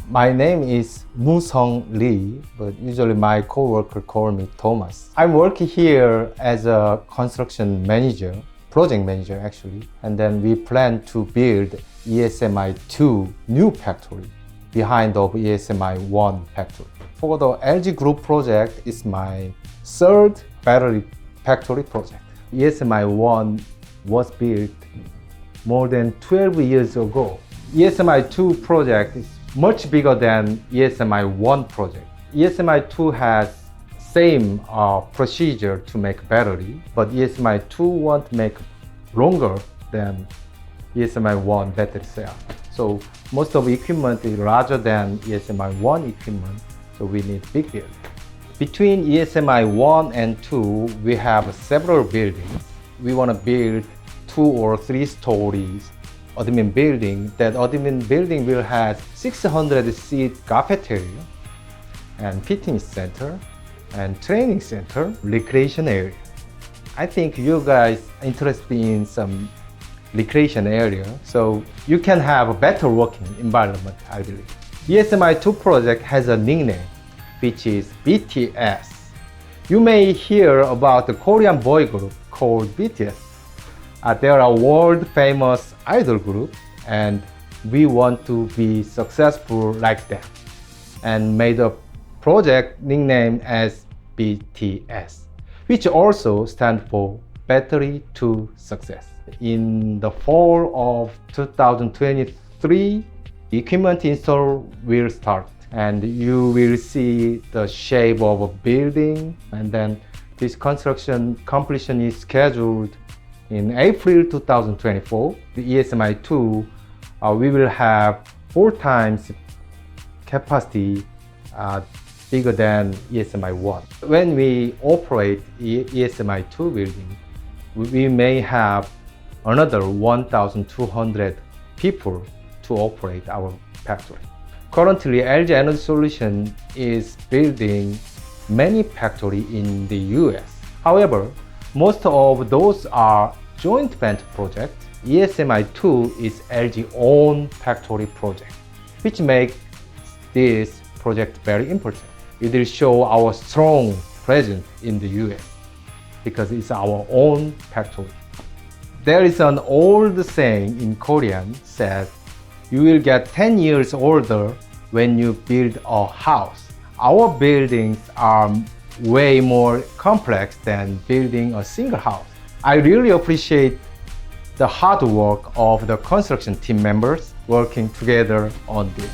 My name is Moo-Sung Lee, but usually my coworker call me Thomas. I'm working here as a construction manager, project manager actually, and then we plan to build ESMI 2 new factory behind of ESMI 1 factory. For the LG Group project, it's my third battery factory project. ESMI 1 was built more than 12 years ago. ESMI 2 project is much bigger than ESMI 1 project. ESMI 2 has same procedure to make battery, but ESMI 2 won't make longer than ESMI 1 battery cell. So most of the equipment is larger than ESMI 1 equipment, so we need big building. Between ESMI 1 and 2, we have several buildings. We want to build 2 or 3 stories admin building. That admin building will have 600-seat cafeteria and fitness center and training center, recreation area. I think you guys are interested in some recreation area, so you can have a better working environment, I believe. ESMI 2 project has a nickname, which is BTS. You may hear about the Korean boy group called BTS. They are a world famous idol group, and we want to be successful like them, and made a project nicknamed as BTS, which also stands for Battery to Success. In the fall of 2023, equipment install will start, and you will see the shape of a building, and then this construction completion is scheduled in April 2024. The ESMI 2, we will have 4 times capacity bigger than ESMI 1. When we operate ESMI 2 building, we may have another 1,200 people to operate our factory. Currently, LG Energy Solution is building many factories in the US. However, most of those are joint venture projects. ESMI 2 is LG's own factory project, which makes this project very important. It will show our strong presence in the US because it's our own factory. There is an old saying in Korean says, you will get 10 years older when you build a house. Our buildings are way more complex than building a single house. I really appreciate the hard work of the construction team members working together on this.